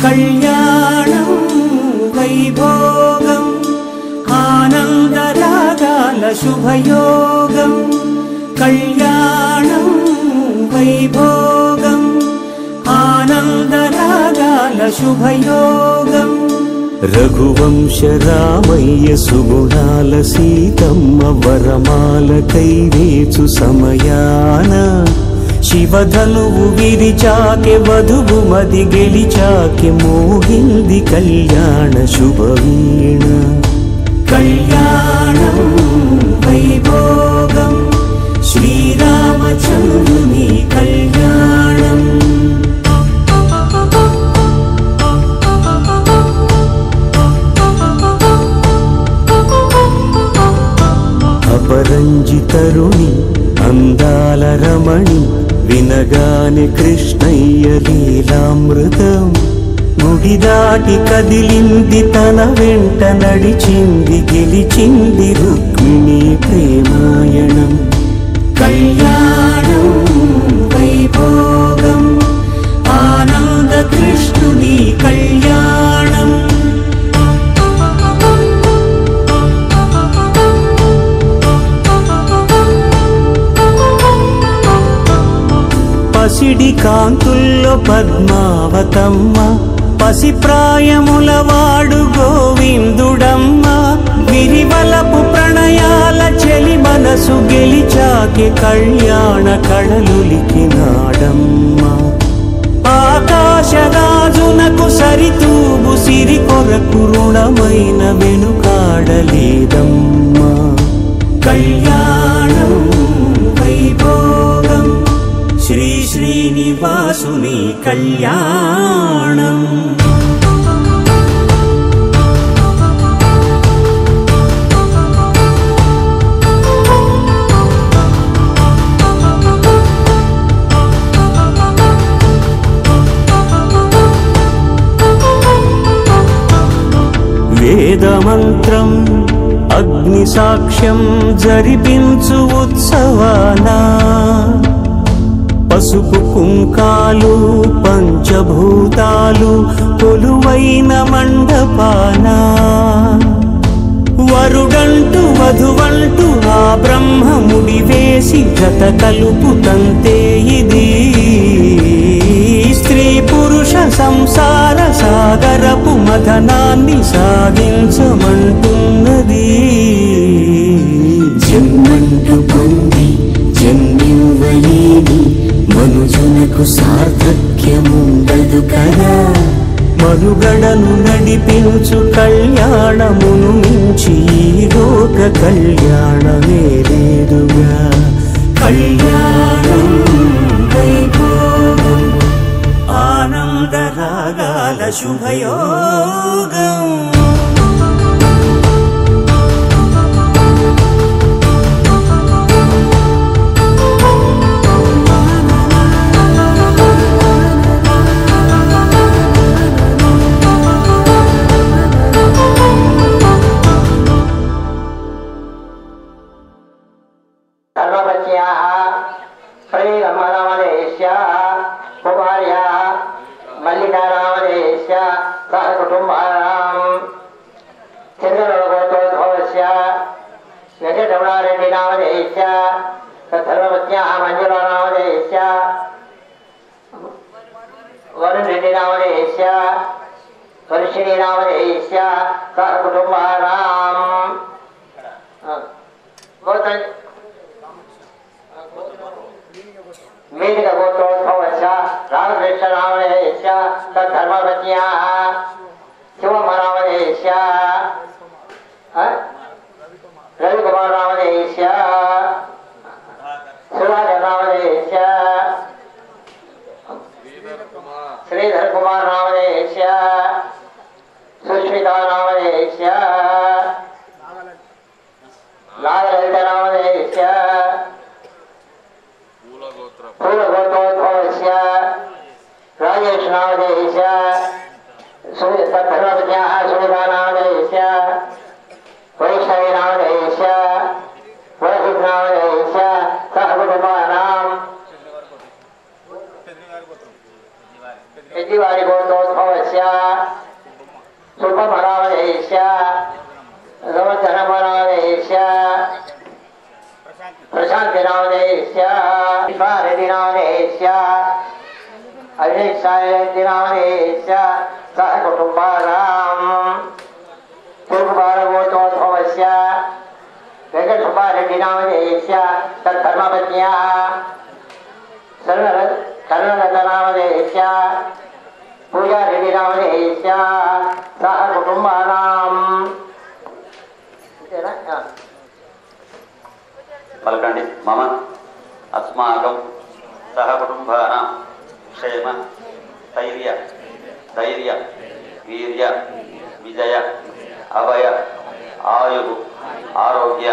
కళ్యాణం వైభోగం ఆనందరాగాల శుభయోగం కళ్యాణం వైభోగం ఆనందరాగాల శుభయోగం రఘువంశ రామయ్య సుగుణాల సీతమ్మ వరమాల కైవేచు సమయాన శివధనువు విరిచాకె వధువు మది గెలిచాకె మోగింది కళ్యాణ శుభవీణ కళ్యాణం వైభోగం శ్రీరామచంద్రుని కళ్యాణం అపరంజి తరుణి అందాల రమణి వినగానే కృష్ణయ్య లీలామృతం గుడి దాటి కదిలింది తన వెంట నడిచింది గెలిచింది రుక్మిణి ప్రేమాయణం కళ్యాణం వైభోగం ఆనంద కృష్ణుని కళ్యాణం పసిడి కాంతుల్లో పద్మావతమ్మ పసిప్రాయముల వాడు గోవిందుడమ్మ విరివలపు ప్రణయాల చెలి మనసు గెలిచాకే కళ్యాణ కళలులికినాడమ్మ ఆకాశరాజునకు సరితూగు సిరి కొరకు రుణమైన వెనుకాడలేదమ్మ కళ్యాణం వైభోగం శ్రీ శ్రీనివాసుని కళ్యాణం వేదమంత్రం అగ్ని సాక్ష్యం జరిపించు ఉత్సవానా పసుపు కుంకాలు పంచభూతాలు కొలువైన మండపాన వరుడంటూ వధువంటూ ఆ బ్రహ్మముడి వేసి జత కలుపుతంతే ఇది స్త్రీ పురుష సంసార సాగరపు మథనాన్ని సాగించమంటున్నది జన్మంటూ పొంది జన్మివ్వలేని మనుజునకు సార్థక్యముండదు కదా మనుగడను నడిపించు కళ్యాణమును మించి లోక కళ్యాణమే లేదుగా కళ్యాణం వైభోగం ఆనందరాగాల శుభయోగం यजिवारि गोत्रोद्भवस्य सुपमनावदेश्य समधनमनावदेश्य प्रशान्तिनावदेश्य विश्वारेदिनावदेश्य अभिषेक्षायदिनावदेश्य सह कुटुम्बानां पूर्वभारगोत्रोद्भवस्य वेङ्कटसुब्बारेड्डिनावदेश्य तद्धर्मपत्न्याः कन्नडनावदेश्य पूजारेड्डिनावदेश्य सह कुटुम्बानां पलकंడి मम अस्माकं सह कुटुंबानां क्षेम स्थैर्य धैर्य वीर्य विजय अभय आयु आरोग्य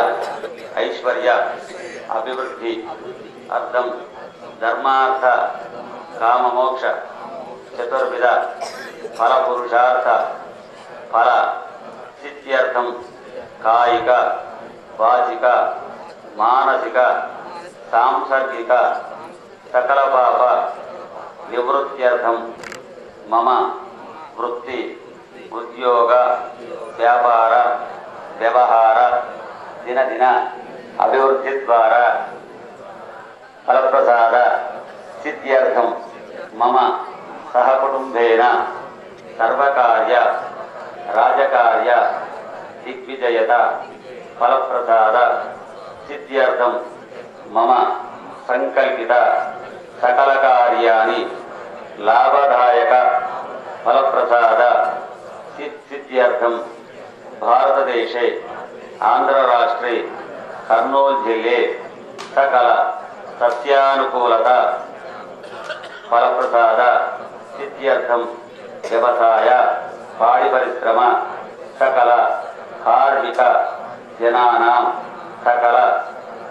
ऐश्वर्य अभिवृद्धि अर्थं धर्मार्थ काममोक्ष चतुर्विध फल पुरुषार्थ फल सिद्ध्यर्थं कायिक वाचिक मानसिक सांसर्गिक सकल पाप निवृत्त्यर्थं मम वृत्ति उद्योग व्यापार व्यवहार दिन दिन अभिवृद्धि द्वारा फलप्रसाद सिद्ध्यर्थं मम सहकुटुम्बेन सर्वकार्य राजकार्य दिग्विजयता फलप्रसाद सिद्ध्यर्थं मम संकल्पित सकल कार्याणि लाभदायक फलप्रसाद सिद्ध्यर्थं भारतदेशे आंध्र राष्ट्रे कर्नूल जिले सकल सस्यानुकूलता फलप्रसाद सिद्ध्यर्थं व्यवसाय पाड़ी परिश्रम सकल कार्मिक जनानां सकल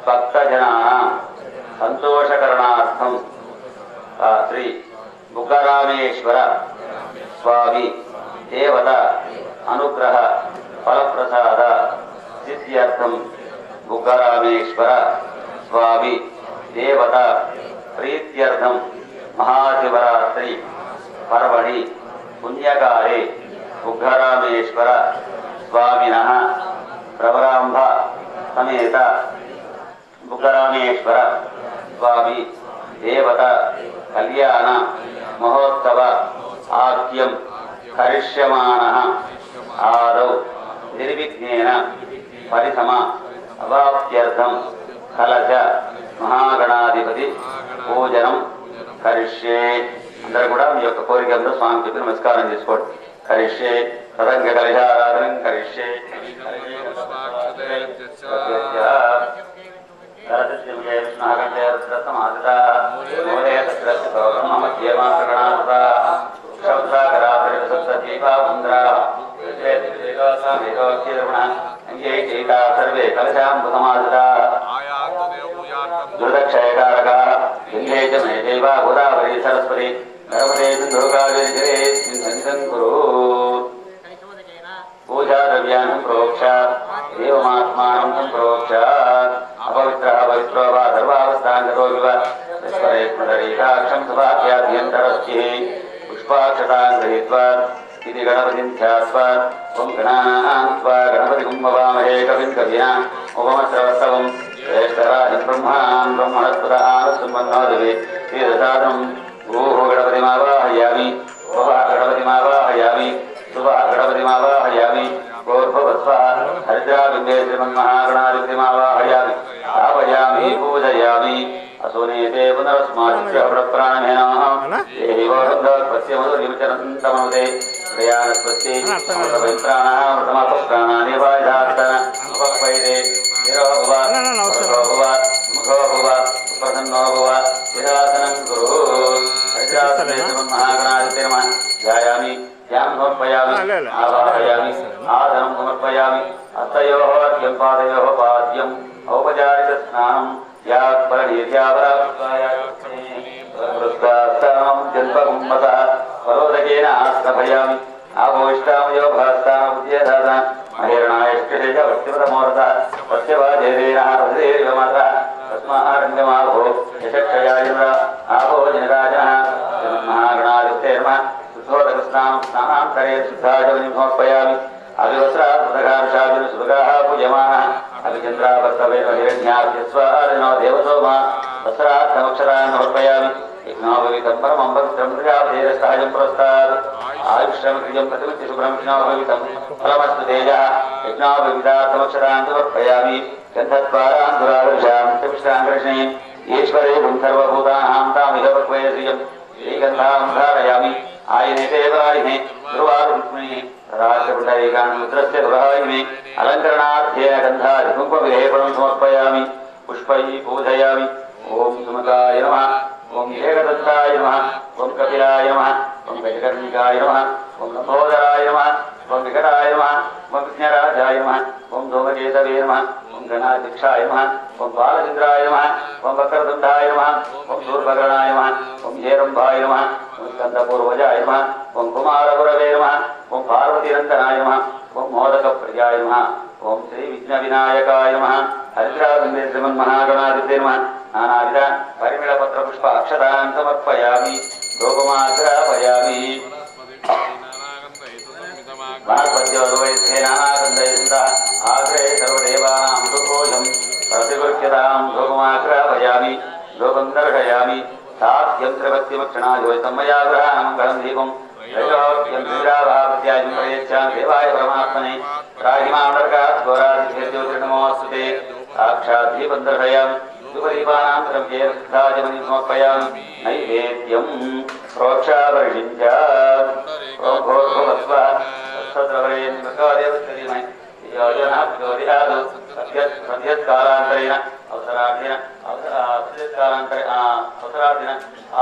भक्तजनानां संतोषकरणार्थं श्री बुग्गरामेश्वर स्वामी देवता अनुग्रह फलप्रसाद सिद्ध्यर्थं बुग्गरामेश्वर स्वामी देवता प्रीत्यर्थं महाशिवरात्रि पर्वणि पुण्यकाले बुग्गरामेश्वर स्वामिनः प्रवरांभ समेत बुग्गरामेश्वर स्वामी देवता कल्याण महोत्सव आख्यं करिष्यमाणः आदौ निर्विघ्नेन परिसम अवाप्त्यर्थं कलश महागणाधिपति पूजनं करिष्ये अंदर కూడా మీ యొక్క కోరిక అంతా స్వామికి చెప్పి నమస్కారం చేసుకోండి కరిష్యే సదంగ కలశారాధనం కరిష్యే सर्वे कलशाम्बुसमादिता दुर्दक्षयकारक गंगे च मे देव गोदावरी सरस्वती नर्मदे सिंधु कावेरी जलेस्मिन् कुरु पूजा द्रव्याणि प्रोक्ष देवमात्मानं सम्प्रोक्ष अपवित्रः पवित्रो वा सर्वावस्थाङ्गतो विव तस्मरे पुनरीकाक्षं सभाख्याभ्यन्तरस्थिः पुष्पाक्षतां गृहीत्वा इति गणपतिं ध्यात्वा ॐ गणानां त्वा गणपतिं भवामहे कविं कविना उपमश्रवस्तवं ज्येष्ठराजं ब्रह्मणां ब्रह्मणस्पद आनस्तुम्बन्नोदिवे श्रीदशादं ॐ गणपतिमावाहयामि गणपतिमावाहयामि शुभः गणपतिमावाहयामि प्रोद्भवस्वः हरिद्राबिन्दे श्रीमन्महागणाधिपतिमावाहयामि स्थापयामि पूजयामि असुनीते पुनरस्माच्चप्राणमेनः देहि वोढन्दपत्यमधुर्यविचरन्तमनुते प्रयाणस्पत्ति अमृतपवित्राणः अमृतमपप्राणानि वायुधात्तन उपपैदे शिरो भव मुखो भव प्रसन्नो भव विरासनं कुरु हरिद्राबिन्दे श्रीमन्महागणाधिपते नमः ध्यायामि ध्यानं समर्पयामि आवाहयामि आदनं समर्पयामि हस्तयोः अर्घ्यं पादयोः पाद्यम् औपचारिकस्नानं जन्मकुम्भतः परोदकेन आस्नभयामि आभोष्टामयो भास्तामुद्यधाता महेरणायष्टेज वक्तिपदमोरतः सत्यवाजेदेनः हृदयेर्वमतः तस्मारण्यमाभो यशक्षयायुन्द्र आभो जनिराजनः महागणादित्ये नमः सुधोदकस्य स्नानान्तरे शुद्धाचमनिं समर्पयामि अभिवस्त्रात्मदघानुषादिन सुभगाः पूज्यमानः अभिचन्द्राभक्तवेणो देवसोमा वस्त्रार्थमक्षरान् समर्पयामि यज्ञोपवीतं परमं पवित्रं प्रजापतेरस्ताजं पुरस्तात् आयुष्यमक्रियं प्रतिमृत्य शुभ्रं यज्ञोपवीतं फलमस्तु तेजः यज्ञोपवीतार्थमक्षरान् समर्पयामि गन्धद्वारान् दुरादर्शां त्रिपुष्टाङ्कृष्णे ईश्वरे सर्वभूतानां तामिह पक्वये श्रियं श्रीगन्धां धारयामि आयने देवायिने ध्रुवारुक्मिणे राजपुण्डरीकान्मुद्रस्य दुरायिने अलङ्करणार्थेन गन्धादिकुङ्कुमविलेपनं समर्पयामि पुष्पैः पूजयामि ॐ सुमकाय नमः ॐ एकदन्ताय नमः ॐ कपिलाय नमः ॐ गजकर्णिकाय नमः ॐ लम्बोदराय नमः ॐ विकटाय नमः ॐ विघ्नराजाय नमः ॐ धूमकेतवे नमः ॐ गणाध्यक्षाय नमः ॐ बालचन्द्राय नमः ॐ वक्रतुण्डाय नमः ॐ दूर्भकरणाय नमः ॐ हेरम्भाय नमः ॐ स्कन्दपूर्वजाय नमः ॐ कुमारगुरवे नमः ॐ पार्वतीनन्दनाय नमः ॐ मोदकप्रियाय नमः ॐ श्रीविघ्नविनायकाय नमः हरिद्रागन्धे श्रीमन्महागणाधिपते नमः नानाविध परिमलपत्रपुष्प अक्षतान् समर्पयामि धूपमाग्रापयामि वाक्पद्योर्वैध्ये नानागन्धैः आग्रे सर्वदेवानां सुपोषं प्रतिगृह्यतां धूपमाग्रापयामि धूपं दर्शयामि सात्यं त्रिभक्तिमक्षणायोजितं मया गृहाणमङ्गलं दीपं त्रैलोक्यं त्रिराभावत्याजं प्रयच्छामि देवाय परमात्मने राहिमाण्डर्गात् घोरादिभ्यज्योतिर्नमोऽस्तुते साक्षात् दीपं दर्शयामि धूपदीपानान्तरं येन शुद्धाचमनिं समर्पयामि नैवेद्यं प्रोक्षावर्षिञ्च ॐ भूर्भुवस्वः तत्सद्रवरेण्यमकादेवस्तधीमहि योजनः प्रचोदयात् सद्यत्कालान्तरेण अवसरार्थेन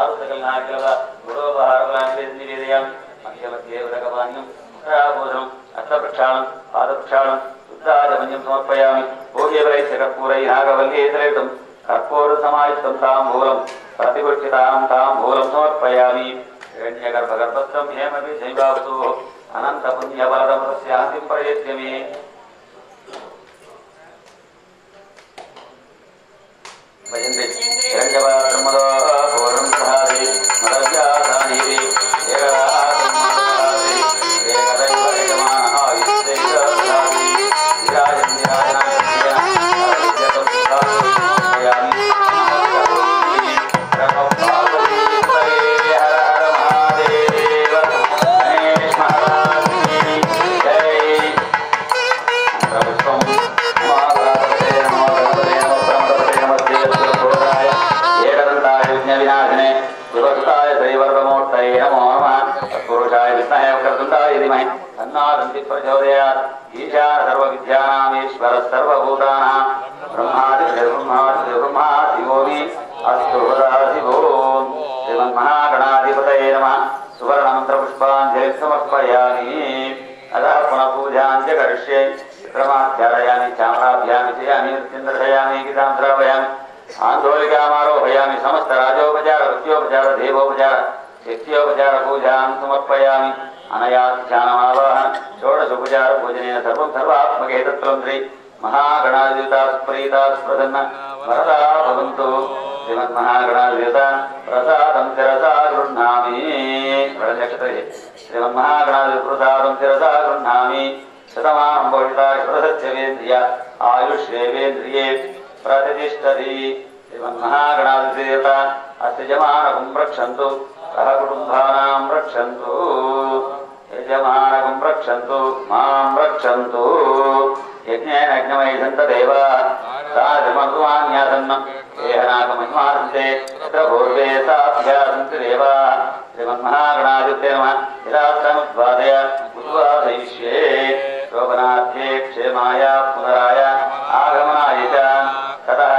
आरुतकल्नाकिलव गुडोपहारफलानि निवेदयामि मध्ये मध्ये उदकपानीयं उत्तराभोजनम् हस्तप्रक्षालनं पादप्रक्षालनं शुद्धाचमन्यं समर्पयामि पूज्यबलैश्च कर्पूरैः नागवल्लीतरेतुं कर्पूरसमायुक्तं ताम्बूलं प्रतिपुष्टितां ताम्बूलं समर्पयामि हिरण्यगर्भगर्भस्थं हेमपि शैवावतुः अनन्तपुण्यफलदं शान्तिं प्रयच्छ मे भजन्ते हिरण्यपात्रमदो पूर्णं सहादे मदव्याधानीरे प्रचोदयात् ईशान सर्वविद्यानामीश्वर सर्वभूतानां ब्रह्मादिब्रह्मादिब्रह्मादिवोमि अस्तु सदाशिवो श्रीमन्महागणाधिपतये नमः सुवर्णमन्त्रपुष्पाञ्जलिं समर्पयामि अतः पुनः पूजां च करिष्ये क्रमाध्यारयामि चामराभ्यामि चयामि नृत्यं दर्शयामि गीतां श्रावयामि आन्दोलिकामारोहयामि समस्तराजोपचार वृत्योपचार देवोपचार शक्त्योपचार पूजां समर्पयामि अनयाध्यानमावाहन षोडशोपचार पूजनेन सर्वं सर्वात्मके तत्त्वं श्री महागणाधिदेवता सुप्रीता प्रसन्न वरदा भवन्तु श्रीमन्महागणाधिदेवता प्रसादं शिरसा गृह्णामि श्रीमन्महागणाधिदेवता प्रसादं शिरसा गृह्णामि शतमानं भविता षोडशस्यवेन्द्रिय आयुष्येवेन्द्रिये प्रतिष्ठति श्रीमन्महागणाधिदेवता अस्य यजमानकं रक्षन्तु सह कुटुम्बानां रक्षन्तु यजमानकं रक्षन्तु मां रक्षन्तु यज्ञेन यज्ञमयिषन्त देवाः साधुमन्वान्यासन्नं एहनाकमहिमासन्ते यत्र पूर्वे साभ्यासन्ति देवाः श्रीमन्महागणाधिपते नमः यदास्तमुद्वादय उद्वादयिष्ये शोभनार्थे क्षेमाय पुनराय आगमनाय च ततः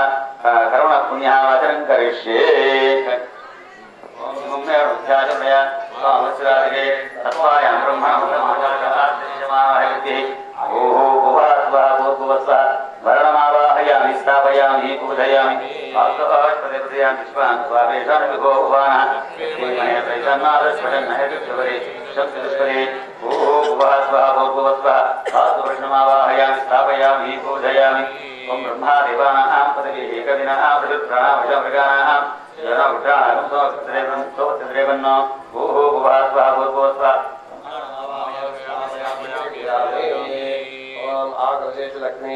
कर्मणपुण्यः वचनं करिष्ये ध्याचमया स्वामश्रादिके तत्त्वायां ब्रह्मणमुखमाचारकहार्देशमाहयति ओहो भुवास्वः भूर्भुवस्वः वर्णमावाहयामि स्थापयामि पूजयामि वास्तवाष्टदेवतयां पुष्पान् स्वावेशान् विभो भुवानः श्रीमहे प्रैषन्नादस्वजन्नहेतुष्वरे शक्तिदुष्करे ओहो भुवास्वः भूर्भुवस्वः वास्तुप्रश्नमावाहयामि स्थापयामि पूजयामि ॐ ब्रह्मादेवानां पदविः एकविनः प्रयुत्राणां भुजानां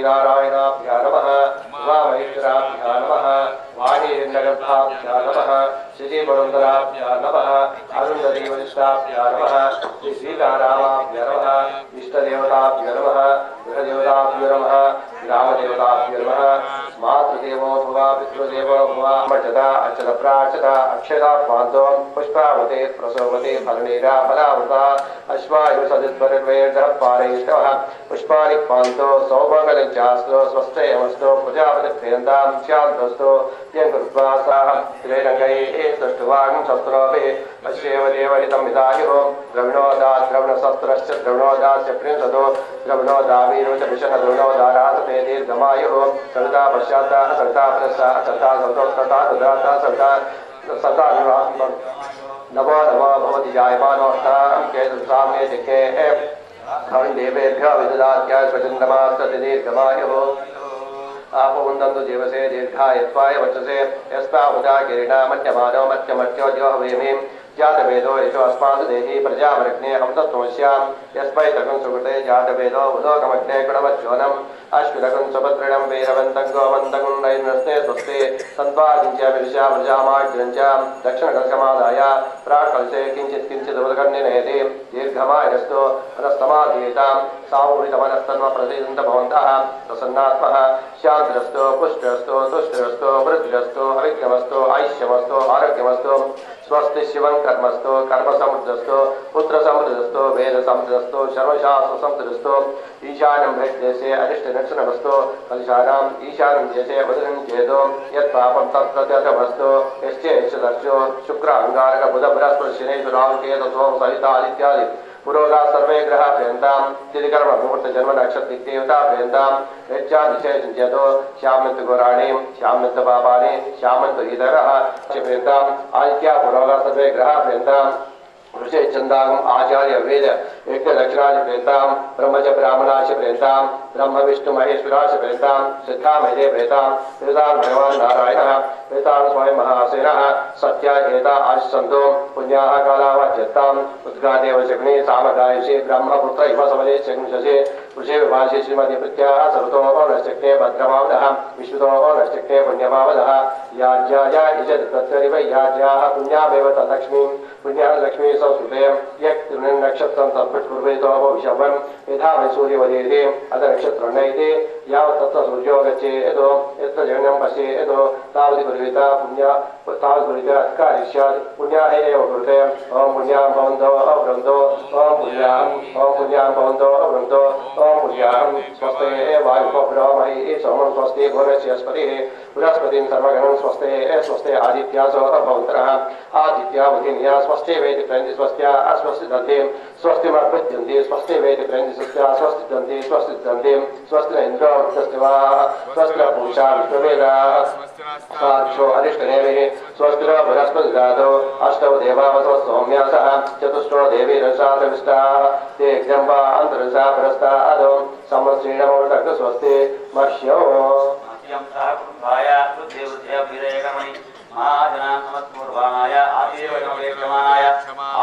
लक्ष्मीनारायणाभ्या नमः उमामहेश्वराभ्या नमः वाणीरिन्दगर्भाभ्या नमः श्रीपुरन्दराभ्या नमः अरुन्धतीवरिष्ठाभ्या नमः श्रीसीतारामाभ्या नमः इष्टदेवताभ्यो नमः गृहदेवताभ्यो नमः ग्रामदेवताभ्यो नमः मातृदेवो भव पितृदेवो भव मर्चता अर्चनप्रार्चता अक्षता पान्तो पुष्पावते प्रसवते फलनेरा फलावता अश्वायुषदिद्वरद्वैर्धः पारयिष्टवः पुष्पाणि पान्तो सौभगलञ्चास्तो स्वस्तेमस्तो प्रजापतिप्रियन्तां शान्तस्तो यङ्कृत्वा साः त्रिरङ्गैः तुष्टुवां शस्त्रोभिः पश्येव देवहितं विदायुः द्रविणोदात् द्रविणशस्त्रश्च द्रविणोदास्य प्रिंसतो द्रविणोदावीरो च विशः द्रविणोदारासते दीर्घमायुः सविता पश्चात्ताः सविता पुरस्ताः सविता सवितोत्तरता सुधाता सविता सदा नमो नमो भवति जायमानोऽष्टां केतुसाम्ये दिक्खे देवेभ्यो विददात्याय स्वचन्द्रमास्तति दीर्घमायुः आपोवन्दन्तु जीवसे दीर्घायत्वाय वचसे यस्तावदा गिरिणामत्यमानो मत्यमर्त्यो ज्योहवेमिं जातवेदो यशो अस्मासु देहि प्रजामृग्ने हम तत्त्वस्यां यस्मै तगं सुकृते जातवेदो उदोकमग्ने गुणवच्छोनम् अश्विनगं सुभद्रणं वीरवन्तं गोमन्तं नैर्नस्ते स्वस्ते सन्त्वादिञ्च विदिशा प्रजामाग्रञ्च दक्षिणकलशमादाय प्राक्कलशे किञ्चित् किञ्चित् उदकर्णिनयति दीर्घमायस्तु मनस्तमाधीतां सामूहिकमनस्तन्वप्रसीदन्त भवन्तः प्रसन्नात्मः शान्तिरस्तु पुष्टिरस्तु तुष्टिरस्तु वृद्धिरस्तु अविघ्नमस्तु ऐश्यमस्तु आरोग्यमस्तु स्वस्ति शिवं कर्मस्तु कर्म समृद्धस्तु पुत्र समृद्धस्तु वेद समृद्धस्तु सर्वशास्त्र समृद्धस्तु ईशान्यं भेदेशे अधिष्ठनमस्तु कलशानाम् ईशान्यं देशे वदनं चेदो यत्पापं तत्प्रत्यतमस्तु यश्चेच्छदर्शो शुक्र अंगारक बुध बृहस्पति शनेषु राहु केतु सोम सहिता इत्यादि पुरोगा सर्वे ग्रह प्रियंतां तिथिकर्म मुहूर्त जन्म नक्षत्र देवता प्रियंतां यच्चादिशे चिंत्यतो श्यामन्त गोराणि श्यामन्त पापानि श्यामन्त हितरः प्रियंतां आदित्य पुरोगा सर्वे ग्रह प्रियंतां ऋषे चंदागम आचार्य वेद एक दक्षिणाच प्रेतां ब्रह्मच ब्राह्मणाच प्रेतां ब्रह्म विष्णु महेश्वराच प्रेतां सिद्धा मेधे प्रेतां प्रेतां भगवान् नारायणः प्रेतां स्वयं महासेनः सत्या एता आशसन्तो पुण्याः कालावज्यताम् उद्गादेव शग्नि सामगायषे ब्रह्मपुत्र इव समये शंससे ऋषे विभाषे श्रीमती प्रत्याः सर्वतो नश्चक्ने भद्रमावदः विश्वतो नश्चक्ने पुण्यमावदः याज्याया इजत् तत्तरिव याज्याः पुण्यामेव तल्लक्ष्मीं पुण्यः लक्ष्मी संस्कृते यत् नक्षत्रं तत्पुर्वेतो भविष्यवन् यथा वै सूर्यवदेति अथ नक्षत्रण्यैति यावत् तत्र सूर्यो गच्छेतो यत्र जगनं पश्येतो तावत् कुर्वेता पुण्य तावत् कुर्वेता अधिकारी स्यात् पुण्याः एव कुरुते ॐ पुण्यां भवन्तो अवृन्तो ॐ पुण्यां भवन्तो अवृन्तो ॐ पुण्यां स्वस्ते वायुपब्रह्महि सोमं स्वस्ति भुवनस्यस्पतिः बृहस्पतिं सर्वगणं स्वस्ते स्वस्ते आदित्यासो भवन्तरः आदित्या बुधिन्या स्वस्ति वेति प्रन्ति स्वस्त्या अस्वस्ति दन्ति स्वस्तिमर्पयन्ति स्वस्ति वेति प्रन्ति स्वस्त्या स्वस्ति दन्ति स्वस्ति दन्ति स्वस्ति इन्द्रो वृद्धस्तिवा स्वस्ति पूषा विश्ववेदाः साक्षो अरिष्टनेमिः स्वस्तिरो बृहस्पतिदातो अष्टौ देवावसो सौम्यासः चतुष्टो देवीरसाधविष्टाः ते जम्बा अन्तरसा परस्ता अदो समश्रीणमो स्वस्ति मह्यो महाजनात्मत्पूर्वाणाय आशीर्वचनवेक्षमाणाय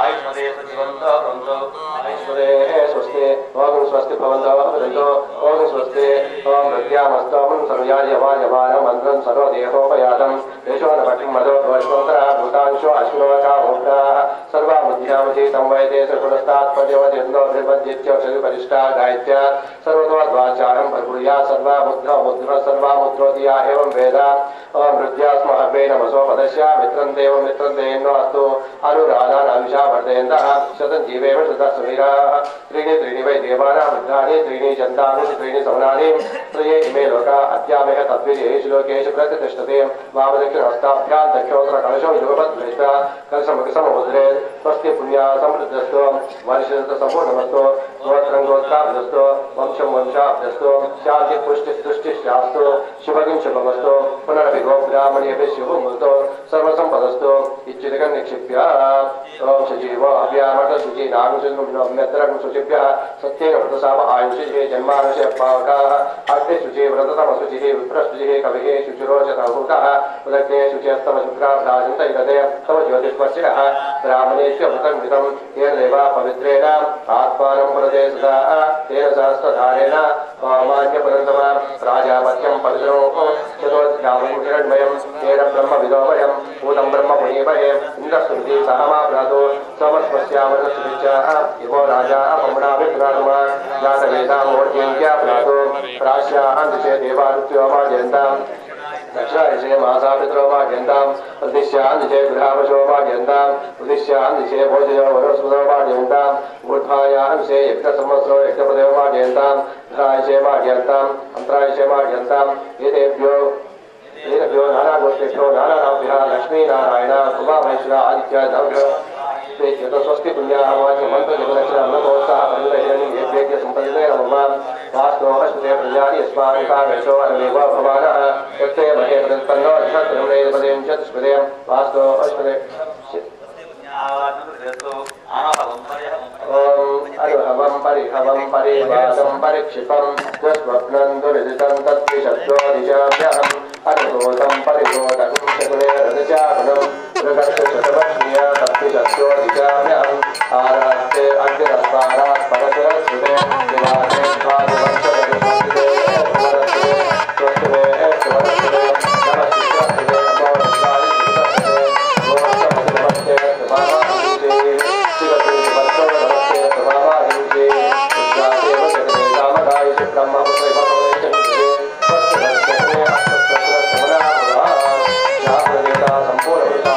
आयुष्मदे सचिवन्तो वृन्दो आयुष्मदे स्वस्ति ओम स्वस्ति भवन्तो वृन्दो ओम स्वस्ति ओम प्रत्यामस्तोमं सर्वयाजवायमान मन्त्रं सर्वदेहोपयातं देशो न पठिं मदो वैश्वन्तरा भूतांशो अश्विनोकामोक्ताः सर्वामुद्यामधीतं वैदे सर्वस्तात्पर्यवदिन्दो निर्बन्धित्योक्षरिपरिष्टा गायत्या सर्वतोद्वाचारं भर्भूया सर्वामुद्र सर्वामुद्रोदिया एवं वेद ओम वृद्ध्यास्म हव्ये नमसो पदस्या मित्रं देवो अस्तु अनुराधान अविषा वर्धयन्तः शतं जीवेम शतः सुवीराः त्रीणि वै देवानां रुद्राणि त्रीणि चन्दानि त्रीणि सवनानि त्रये इमे लोका अद्यामेह तद्विर्येषु लोकेषु प्रतिष्ठते वामदक्षिणहस्ताभ्यां दक्षोत्तरकलशो युगपद्वेष्टा कलशमुखसमुद्रे स्वस्ति पुण्या समृद्धस्तु वर्षस्तु सम्पूर्णमस्तु गोत्रं गोत्राभ्यस्तु वंशं वंशाभ्यस्तु शान्ति पुष्टि तुष्टिश्चास्तु शुभगिं शुभमस्तु पुनरपि गो ब्राह्मणेभ्यः शुभमस्तु सर्वसम्पदस्तु इच्छितकं निक्षिप्य ओम सजीवो अभ्यामत शुचि नागुषुम्यत्रं शुचिभ्यः सत्येन व्रतसाम आयुषिः जन्मानुषय पावकाः अग्ने शुचि व्रततमशुचिः विप्रशुचिः कविः शुचिरोचतभूतः उदग्ने शुचिस्तव शुक्राभ्राजन्त इदते तव ज्योतिष्पश्चिरः ब्राह्मणेभ्यो व्रतं कृतं तेन देवा पवित्रेण आत्मानं प्रदे सदा तेन सहस्रधारेण वामान्यपरन्तमा राजापत्यं परिद्रोः चतुर्ध्यावं हिरण्मयं तेन ब्रह्मविदोमयं भूतं ब्रह्म पुनीमहे इन्द्रस्तुति सहमाप्रातो समस्मस्यामनस्विच्चाः इवो राजा पम्नाभिप्रातमा जातवेदामोर्जेन्त्या प्रातो राश्याः दिशे देवादित्योमाजयन्ताम् दक्षिणादिशे मासापित्रोमाजयन्ताम् प्रतिश्यान्दिशे गृहापशोमाजयन्ताम् प्रतिश्यान्दिशे भोजयो वनस्पतोमाजयन्ताम् ऊर्ध्वायान्दिशे यज्ञसंवत्सरो यज्ञपदयोमाजयन्ताम् धरायशे माजयन्ताम् अन्तरायशे माजयन्ताम् एतेभ्यो नानागोत्रेभ्यो नानानाभ्यः लक्ष्मीनारायण उमामहेश्वर आदित्य नवग्रह स्वस्ति पुण्याः वाच्य मंत्र जगदक्षिण अन्नकोत्साह परिणयनि येभ्यः संपदिते नमः वास्तु अश्वते प्रजाति अस्माकं कामेशो अनमेव भवानः यत्ते महे प्रतन्नो अक्षत्रं पदें चतुष्पदे वास्तु अश्वते अरुहवं परिहवं परिवासं परिक्षिपं स्वप्नं दुरितं तत्विषत्वदिशाभ्यहम् अरुतोतं परितोतं चतुरे रथचापनं प्रकर्षशतवर्षीय तत्विषत्वदिशाभ्यहम् आरास्ते अग्निरस्पारात् परशुरस्कृते निवासे स्वादिवर्षगतिस्कृते स्वस्तिवे स्वस्तिवे नमस्कृते नमो नमस्ते नमस्ते नमस्ते संपूर्ण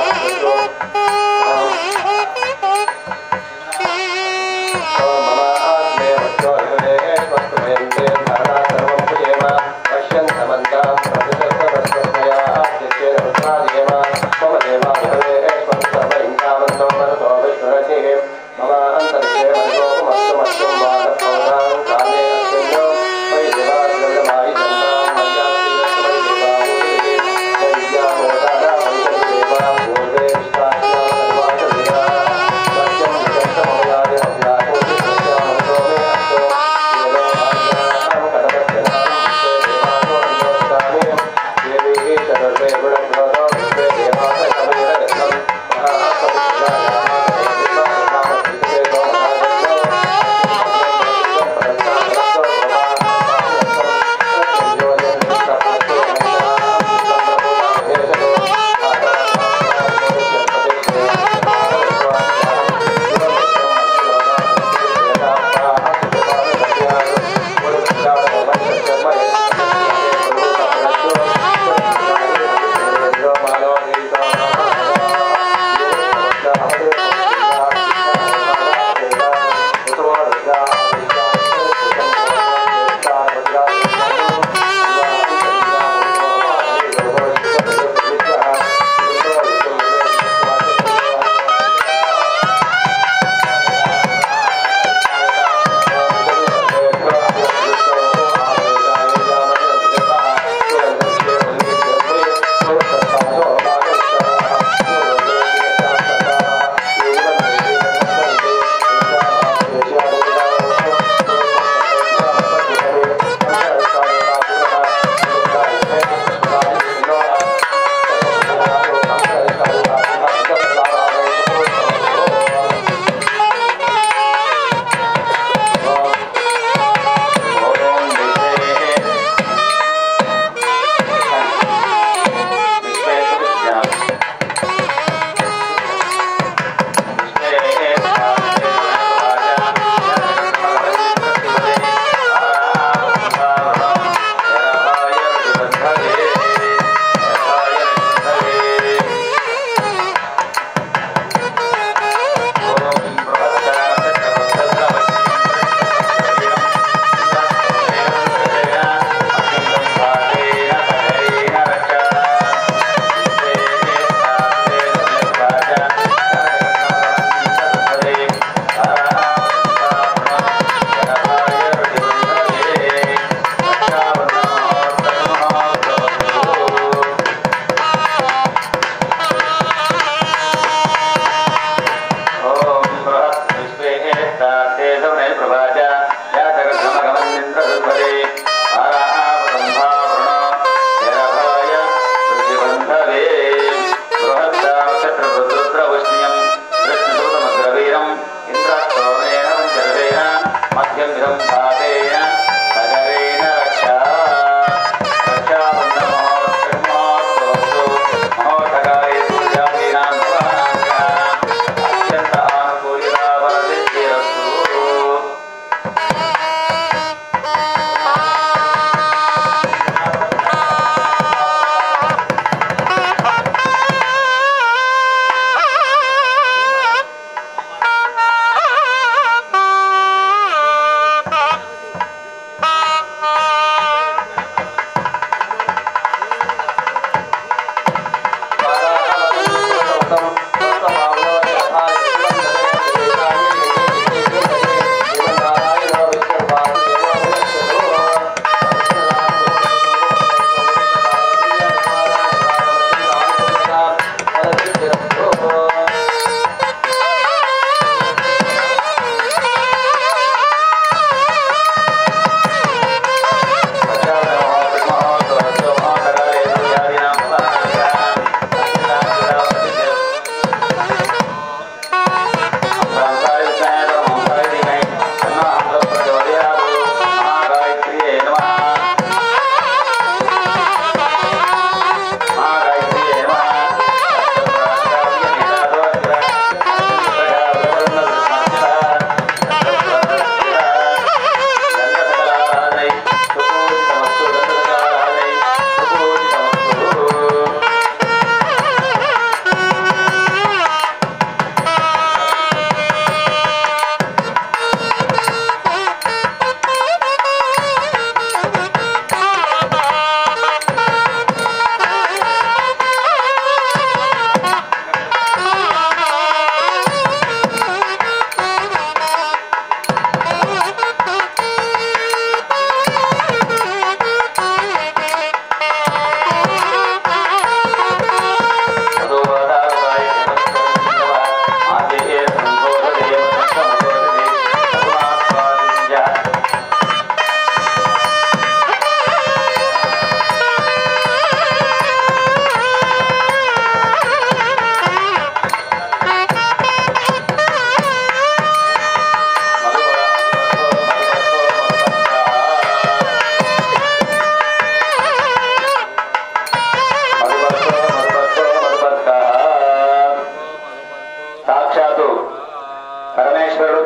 పరమేశ్వరుడు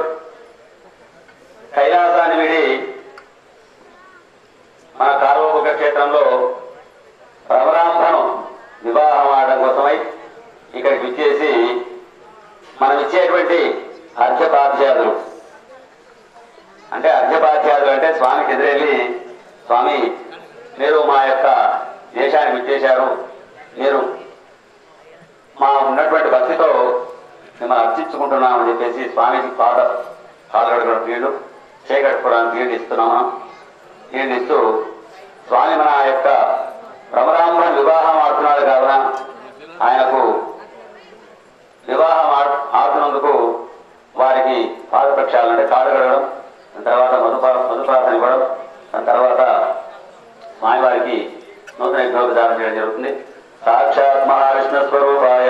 కైలాసాన్ని వీడి మన కార్వముఖ క్షేత్రంలో భ్రమరాంబను వివాహం ఆడడం కోసమై ఇక్కడికి విచ్చేసి మనం ఇచ్చేటువంటి అర్ఘ్యపాధ్యాయులు అంటే అర్ఘ్యపాధ్యాయులు అంటే స్వామికి ఎదురెళ్ళి స్వామి మీరు మా యొక్క దేశాన్ని విచ్చేశారు, మీరు మా ఉన్నటువంటి భక్తితో మిమ్మల్ని అర్చించుకుంటున్నామని చెప్పేసి స్వామికి కాలు కడుకోవడం తీరు చేకట్టుకోవడానికి తీరు ఇస్తున్నాము. తీరు ఇస్తూ స్వామి మన యొక్క భ్రమరాంబను వివాహం ఆడుతున్నాడు కావున ఆయనకు వివాహం ఆడుతున్నందుకు వారికి పాద ప్రక్షాళన అంటే కాళ్ళు కడగడం, దాని తర్వాత మధుప్రాసన ఇవ్వడం, దాని తర్వాత స్వామివారికి నూతన యజ్ఞోపచారం చేయడం జరుగుతుంది. సాక్షాత్ మహావిష్ణు స్వరూపాయ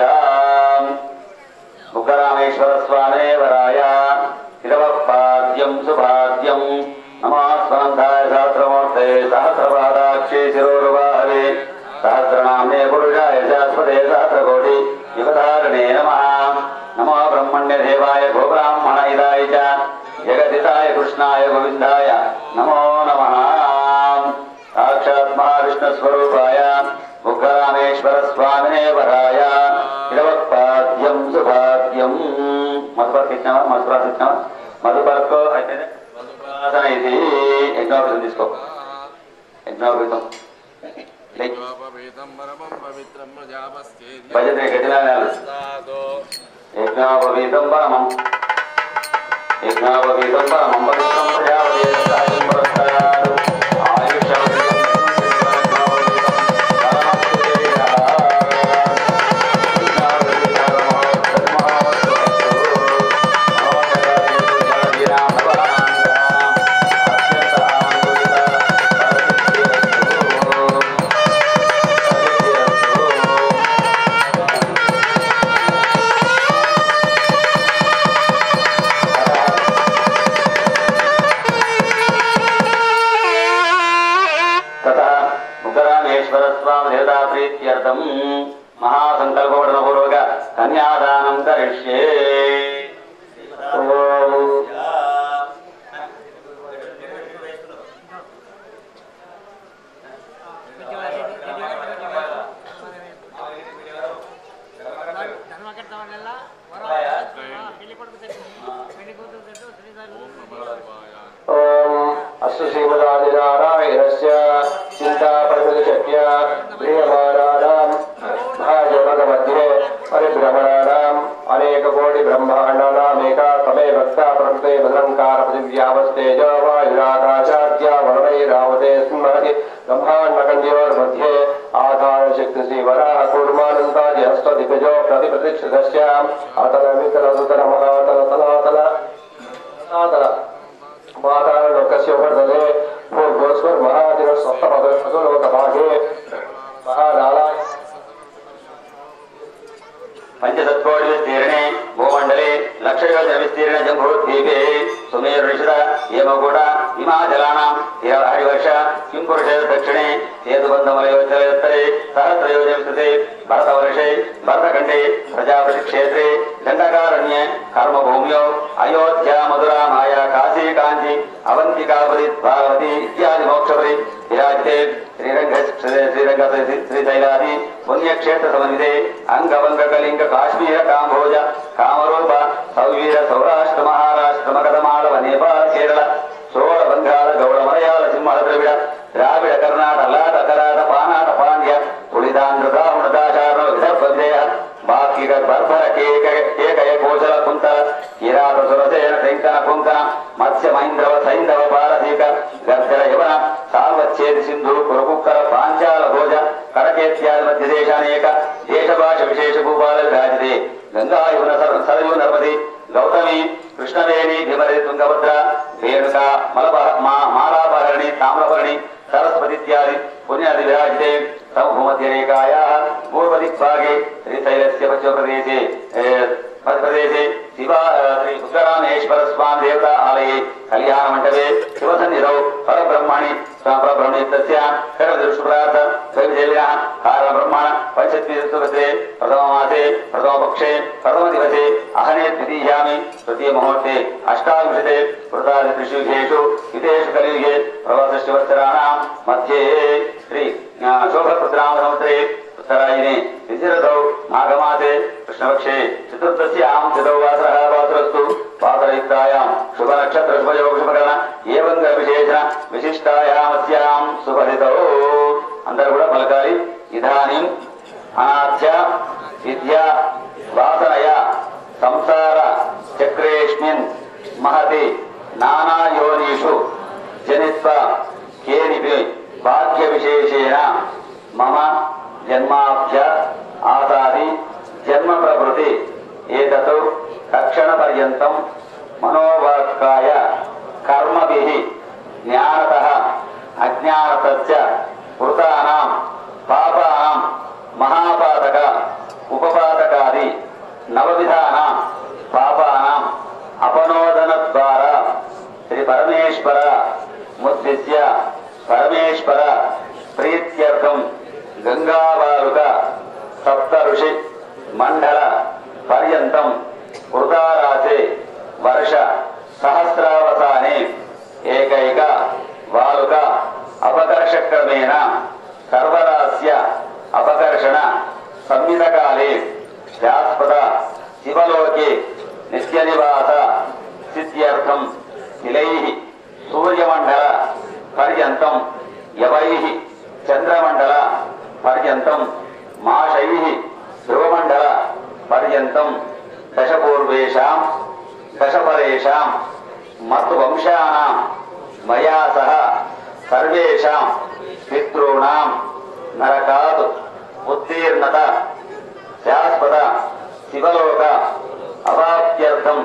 ముగ్గరామేశ్వర స్వామే వరాయ శిరవపాద్యం సుభాద్యం నమస్వనందాయ సహస్రమూర్తే సహస్రపాదాక్షే శిరోరువాహవే సహస్రనామ్నే పురుషాయ శాశ్వతే సహస్రకోటి యుగధారణే నమః. నమో బ్రహ్మణ్య దేవాయ గోబ్రాహ్మణ ఇదాయ చ జగదితాయ కృష్ణాయ గోవిందాయ నమో నమః. సాక్షాత్ మహావిష్ణు స్వరూపాయ ముగ్గరామేశ్వర స్వామినే వరాయ శిరవపాద్యం సుభాద్యం. మధుపర్కు ఇచ్చామా? మధుప్రాసన ఇచ్చామా? మధుపర్కు అయిపోయింది. మధుప్రాసన ఇది యజ్ఞోపేతం తీసుకో. యజ్ఞోపేతం భజతే గతినాలు యజ్ఞోపవీతం పరమం యజ్ఞోపవీతం పరమం పవిత్రం ప్రజాపతి సాయం పురస్కారాలు మహాసంకల్పూర్వక కన్యాదానం కరిష్యే. అస్సు శ్రీమదాదినారాయణస్య చింతాపరిమితశక్య ప్రియమానానాం మహాజగత మధ్యే పరిభ్రమణానాం అనేక కోటి బ్రహ్మాండానామేక తమే భక్త ప్రకృతే భద్రంకార పృథివ్యావస్తేజో వాయురాకాశాద్యా వరుణైరావతే స్మహతి బ్రహ్మాండకండ్యోర్मध्ये ఆధార శక్తి శ్రీ వరాహ కూర్మానందాది హస్తదిగజో ప్రతిప్రతిష్ఠితస్యాం అతలమితలసుతల మహాతల తలాతల తలాతల పాతాళలోకస్య ఉపరితలే భూర్భువస్వర్ మహాదివ సప్తపదలోకభాగే మహానారాయణ పంచతత్కోటి విస్తీర్ణే భూమండలే లక్షయోజన విస్తీర్ణ జంబూద్వీపే సుమేరుషిత ఏమగూడ హిమాచలానాం హరివర్ష కింపురుష దక్షిణే సేతుబంధమలయోత్తరే సహస్రయోజన విస్తృతే భరతవర్షే భరతఖండే ప్రజాపతి క్షేత్రే దండకారణ్యే కర్మభూమ్యో అయోధ్యా మధురా మాయా కాశీ కాంచి అవంతికాపది భాగవతి ఇత్యాది మోక్షపది విరాజితే శ్రీరంగ శ్రీశైలాది పుణ్యక్షేత్ర సమన్వితే అంగవంగ కళింగ కాశ్మీర కాంభోజ కామరూప సౌవీర సౌరాష్ట్ర మహారాష్ట్ర మగధమాళవ నేపాల కేరళ చోళ బంగాళ గౌడ మలయాళ సింహళ ద్రవిడ ద్రావిడ కర్ణాట లాట కరాట పానాట పాండ్య పులిదాంధ్రదాహుణదాచారణ విదర్భ విజయ బాకిక బర్భర కేకయ కోశల కుంతల కిరాట సురసేన శంకన కుంకన మత్స్య మైంద్రవ సైంధవ పారసీక గర్జల యవన సాల్వచ్ఛేది సింధు కురుకుక్కర పాంచాల భోజ కరకేత్యాది మధ్య దేశానేక దేశ భాష విశేష భూపాల విరాజితే గంగా యువన సరయు నర్మది గౌతమి కృష్ణవేణి భిమరి తుంగభద్ర రేణుక మాలాపహరణి తామ్రపర్ణి సరస్వతి ఇత్యాది పుణ్యాది విరాజితే సమభూమధ్యరేకాయా పూర్వదిగ్భాగే శ్రీశైలస్య పశ్చిమప్రదేశే మధ్యప్రదేశే శ్రీ ఉత్తరామేశ్వర స్వామి దేవతా ఆలయే కళ్యాణ మండపే శివసన్నిధౌ పరబ్రహ్మణి పరబ్రహ్మణి తస్య కరదృష్టుప్రార్థ కవిదేవ్యః కారణ బ్రహ్మణ पंचत्वे प्रथम मासे प्रथम पक्षे प्रथम दिवसे अहने द्वितीयामि तृतीय मुहूर्ते अष्टाविंशते वृतादि त्रिशुभेषु हितेषु कलियुगे प्रवासष्टिवत्सराणां मध्ये श्री शोभपुत्राम संवत्सरे उत्तरायणे विजयरथौ माघमासे कृष्णपक्षे चतुर्थस्यां चतुर्वासरः वासरस्तु वासरयुक्तायां शुभनक्षत्र शुभयोग शुभकरण एवं विशेषण विशिष्टायामस्यां शुभरितौ अंदर కూడా పలకాలి. ఇదానీం అనాథ్య విద్యా వాసనయ సంసార చక్రేష్మిన్ మహతి నానా యోనిషు జనిత్వ కేనిపి భాగ్య విశేషేణ మమ జన్మాభ్య ఆసాది జన్మ ప్రవృతి ఏతత్ తక్షణ పర్యంతం మనోవాక్కాయ కర్మభిః జ్ఞానతః అజ్ఞానతశ్చ కృతానాం పాపానాం మహాపాతక ఉపపాతకాది నవవిధానాం పాపానాం అపనోదన ద్వారా శ్రీ పరమేశ్వర ముద్దిశ్య పరమేశ్వర ప్రీత్యర్థం గంగావాలుక సప్త ఋషి మండల పర్యంతం కృతారాసే వర్ష సహస్రావసానే ఏకైక వాలుక అపకర్షక్రమేణ సర్వరాస్య అపకర్షణ సంహితకాలే శాశ్వత శివలోకే నిత్యనివాస సిద్ధ్యర్థం శిలైః సూర్యమండల పర్యంతం యవైః చంద్రమండల పర్యంతం మాషైః ధ్రువమండల పర్యంతం దశపూర్వేషాం దశపరేషాం మద్వంశానాం మయా సహ సర్వేషాం పితॄణాం నరకాత్ ఉత్తీర్ణత శాశ్వత శివలోక అవాప్త్యర్థం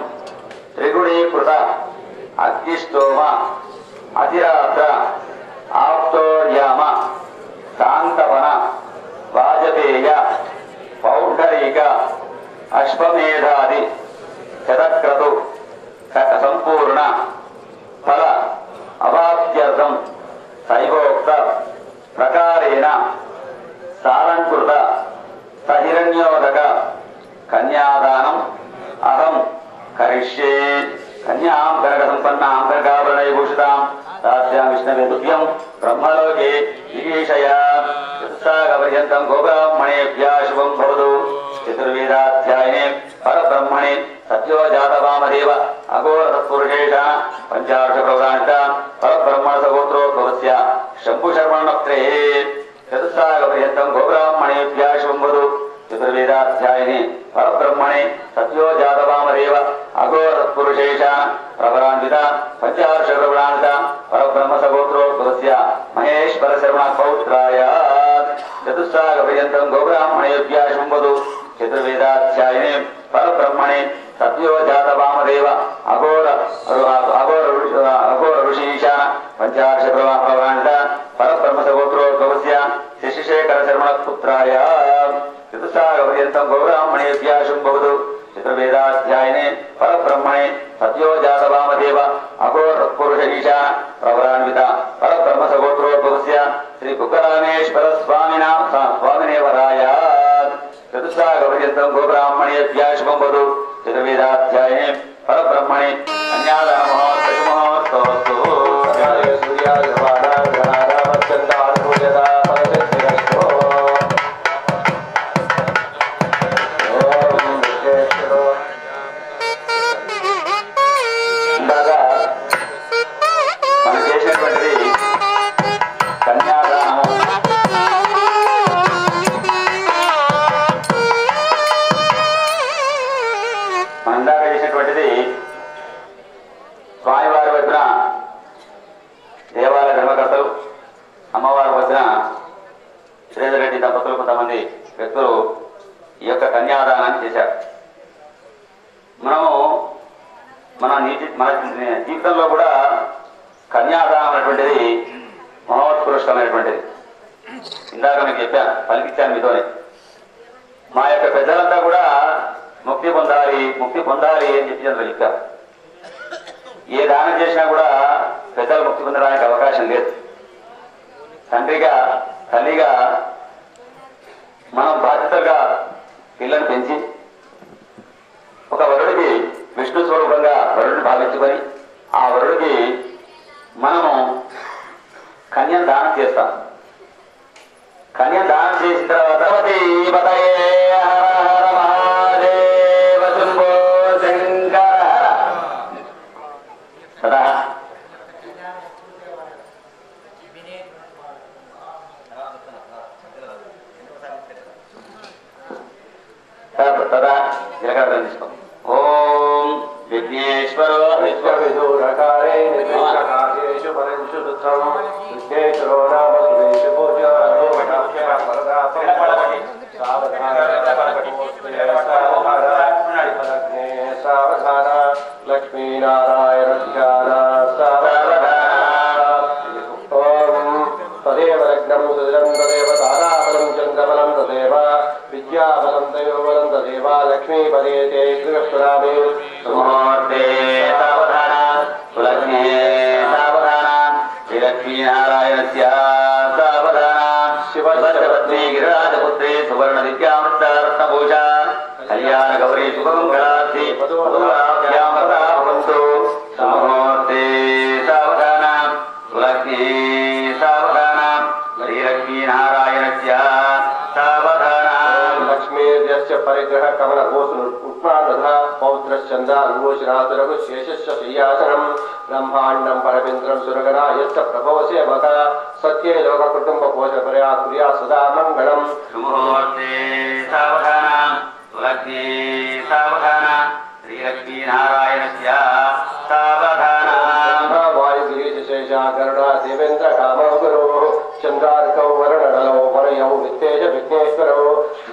త్రిగుణీకృత అగ్నిష్టోమ అతిరాత్ర ఆప్తోర్యామ శాంతవన వాజపేయ పౌండరీక అశ్వమేధాది శతక్రతు సంపూర్ణ ఫల అవాప్త్యర్థం శైవోక్త ప్రకారేణ సాలంకృత సహిరణ్యోదక కన్యాదానం అహం కరిష్యే. కన్యాం కనక సంపన్నాం కనకాభరణైభూషితాం దాస్యాం విష్ణవేతుభ్యం బ్రహ్మలోకే విగీషయా. చతుస్సాగపర్యంతం గోబ్రాహ్మణేభ్యः శుభం భవతు. చతుర్వేదాధ్యాయినే పరబ్రహ్మణే సత్యో జాతవామదేవ అఘోర తత్పురుషేషాణ పంచార్ష ప్రవరాణిత పరబ్రహ్మణ సగోత్రోద్భవస్య శంభుశర్మణక్రే. చతుస్సాగపర్యంతం గోబ్రాహ్మణేభ్యः శుభం భవతు. చతుర్వేదాధ్యాయినే పరబ్రహ్మణే సత్యో జాతవామదేవ అఘోర తత్పురుషేషాణ ప్రవరాణిత పంచార్ష ప్రవరాణిత పరబ్రహ్మ సగోత్రోద్భవస్య మహేశ్వర శర్మణ పౌత్రాయ. చతుస్సాగపర్యంతం గోబ్రాహ్మణేభ్యः శుభం భవతు. చతుర్వేదాధ్యాయినే పరబ్రహ్మణే సత్యో జాతవామదేవ అఘోర ఋషీశాన పంచార్ష ప్రవరాణిత పరబ్రహ్మ సగోత్రోద్భవస్య శశిశేఖర శర్మణ పుత్రాయ. చతుస్సాగపర్యంతం గోబ్రాహ్మణేభ్యः శుభం భవతు. చతుర్వేదాధ్యాయినే పరబ్రహ్మణే సత్యో జాతవామదేవ అఘోర తత్పురుష ఈశాన ప్రవరాన్విత పరబ్రహ్మ సగోత్రోద్భవస్య శ్రీ కుక్కరామేశ్వర స్వామినేవరాయ. చతుస్సాగపర్యంతం గోబ్రాహ్మణేభ్యः శుభం భవతు. చతుర్వేదాధ్యాయినే పరబ్రహ్మణే కన్యాదానమహోత్సవస్తు. మనం చేసినటువంటిది కన్యాదానము. మనం ఇందాక చేసినటువంటిది స్వామివారి వైపున దేవాలయ ధర్మకర్తలు, అమ్మవారి వచ్చిన శ్రీధర్ రెడ్డి దంపతులు కొంతమంది వ్యక్తులు ఈ యొక్క కన్యాదానాన్ని చేశారు. మనము మన జీవితంలో కూడా కన్యాదానం అనేటువంటిది మహోత్కృష్టమైనటువంటిది. ఇందాక మీకు చెప్పాను, పలికిచ్చాను మీతోనే. మా యొక్క పెద్దలంతా కూడా ముక్తి పొందాలి అని చెప్పి అందులో చెప్పారు. ఏ దానం చేసినా కూడా పెద్దలు ముక్తి పొందడానికి అవకాశం లేదు. తండ్రిగా తల్లిగా మనం బాధ్యతగా పిల్లని పెంచి ఒక వరుడికి విష్ణు స్వరూపంగా వరుడిని భావించుకొని ఆ వరుడికి మనము కన్యను దానం చేస్తాం. కన్యను దానం చేసిన తర్వాత తదా జీలకర్ర తీసుకో. ఓం విఘ్నేశ్వరో విశ్వవిదూరకారే నిర్విఘ్నకార్యేషు పరంషు దుఃఖం విఘ్నేశ్వరో నామ సురేషు పూజా సావధాన లక్ష్మీనారాయణ ధ్యాన ఓం తదేవ లగ్నం సుజలం తదేవ తారాబలం చంద్రబలం తదేవ విద్యాబలం దైవబలం తదేవ లక్ష్మీపదే తే గృహస్వరామే సుమూర్తే సావధాన సులగ్నే సావధాన శ్రీలక్ష్మీనారాయణస్య సావధాన శివపత్ని గిరిరాజపుత్రే సువర్ణ విద్యామృతరత్నభూష కళ్యాణ గౌరీ శుభమంగళార్థి భవంతు. సుమూర్తే సావధాన సులగ్నే సావధాన శ్రీలక్ష్మీనారాయణస్య సావధాన లక్ష్మీర్యస్య పరిగ్రహ కమల గోసును ఉత్మానధ పౌత్రశ్చందానుభూషిరాతురకు శేషస్య శ్రీయాసనం బ్రహ్మాండం పరమింద్రం సురగణా యస్య ప్రభవ సేవక సత్యే లోక కుటుంబ పోషణ పర్యా కుర్యా సదా మంగళం. సుమూర్తే సావధాన సులగ్నే సావధాన శ్రీలక్ష్మీనారాయణస్య సావధాన వాయుగిరీశేషాకరుణ దేవేంద్ర కామో గురు చంద్రార్కౌ వరుణగలౌ వరయౌ విత్తేజ విఘ్నేశ్వరౌ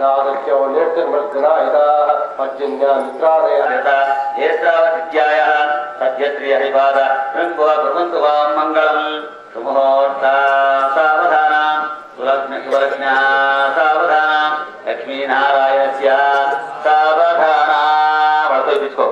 నాదత్యౌ నిర్తిర్మగ్నాయిత పర్జన్యా మిత్రాదయ జ్యేష్ఠావతిథ్యాయ సత్యశ్రీ హరిపాద శృంగో కుర్వంతు వాం మంగళం. సుముహూర్త సావధాన సులగ్న సావధాన లక్ష్మీనారాయణస్య సావధాన. వాళ్ళతో ఇప్పించుకో.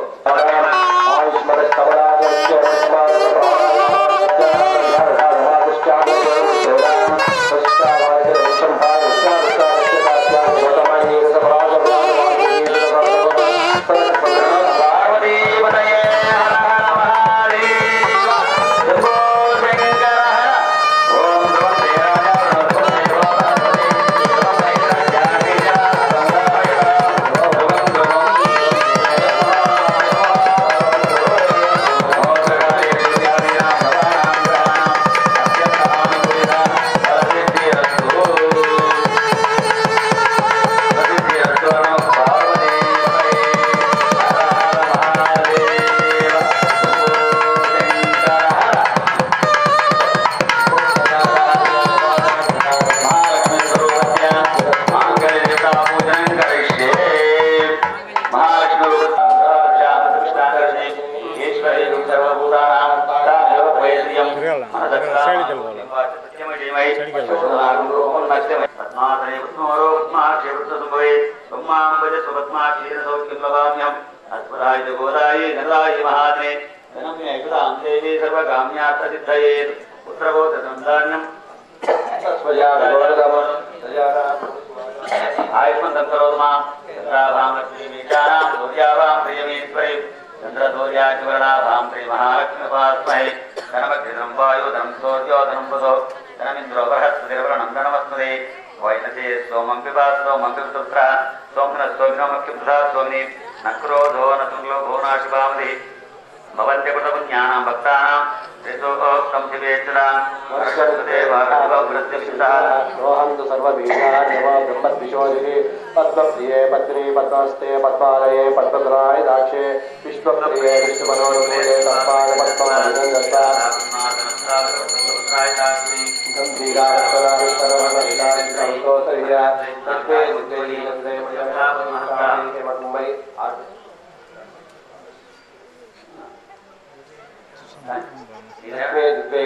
పద్మప్రియే పత్ని పద్మస్తే పద్మాలయే పద్మధరాయ దాక్షే విశ్వప్రియే విష్ణుమనోరూపే తత్పాద పద్మానందస్తా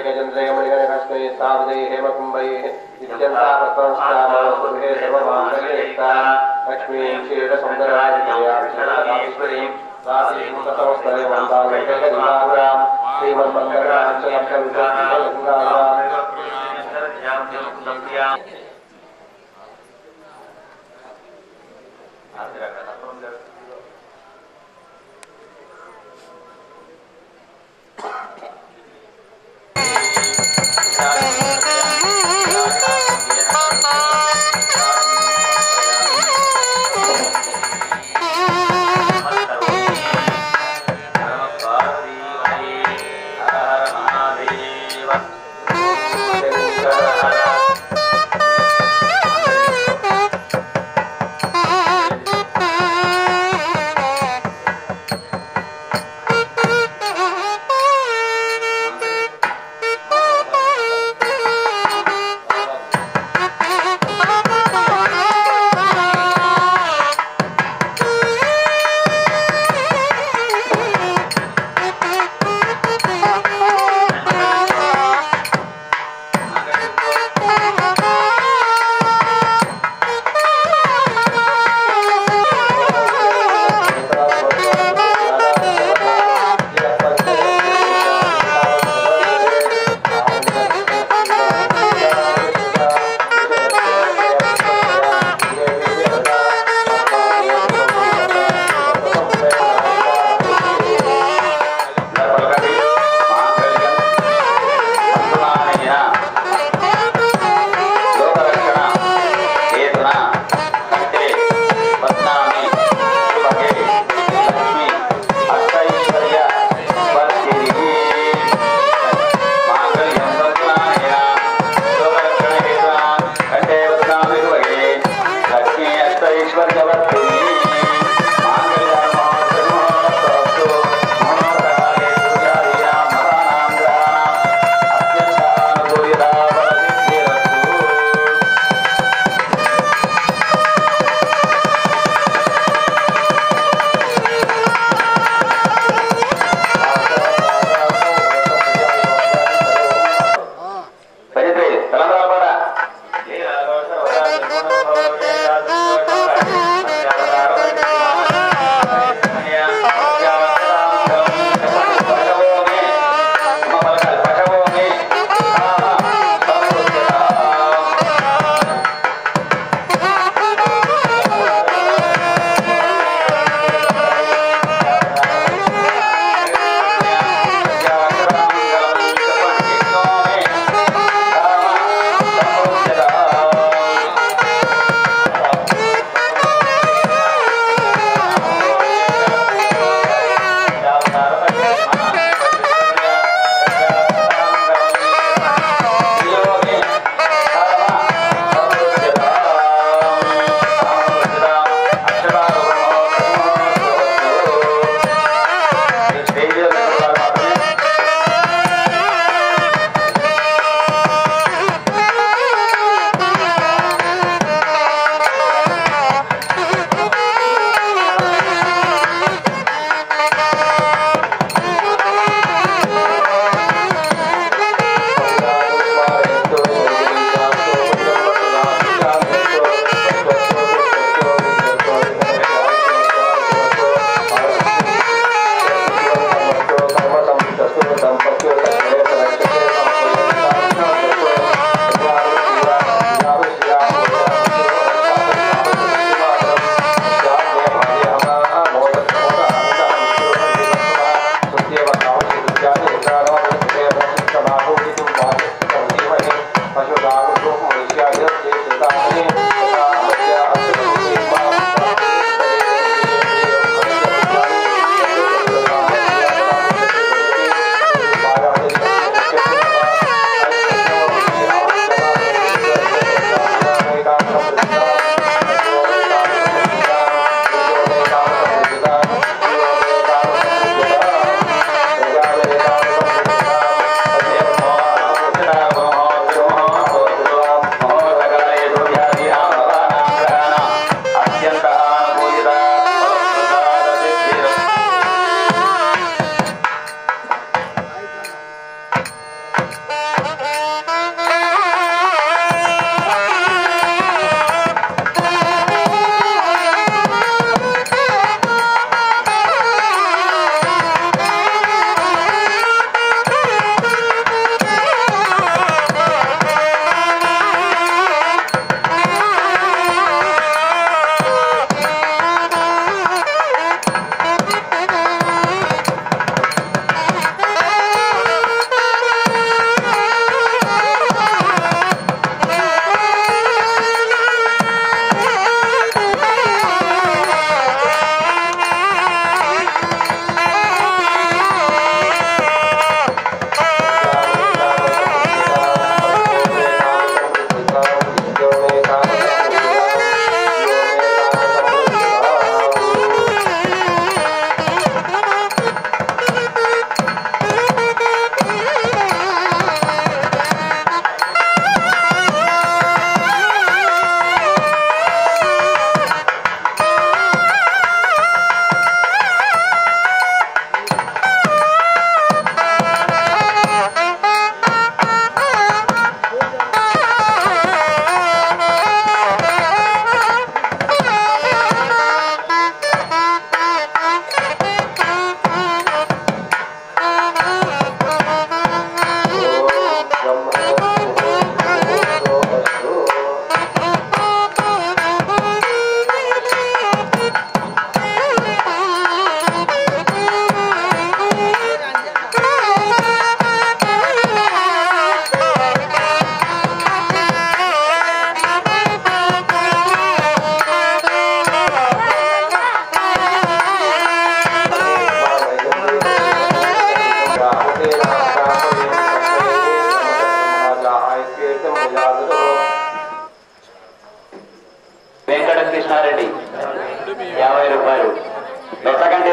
गजन्द्रयमणिगणकस्मै सावदै हेमकुम्भै नित्यन्तापत्वंस्तामहे सर्वमाङ्गल्ययुक्ता लक्ष्मीं क्षीरसुन्दराजीश्वरीं वासीमुखसमस्तरे वन्दाङ्गजगन्नाथां श्रीमन्मङ्गलाञ्चलक्षविद्यां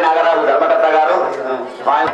నాగరాజు ధర్మకర్త గారు స్వామి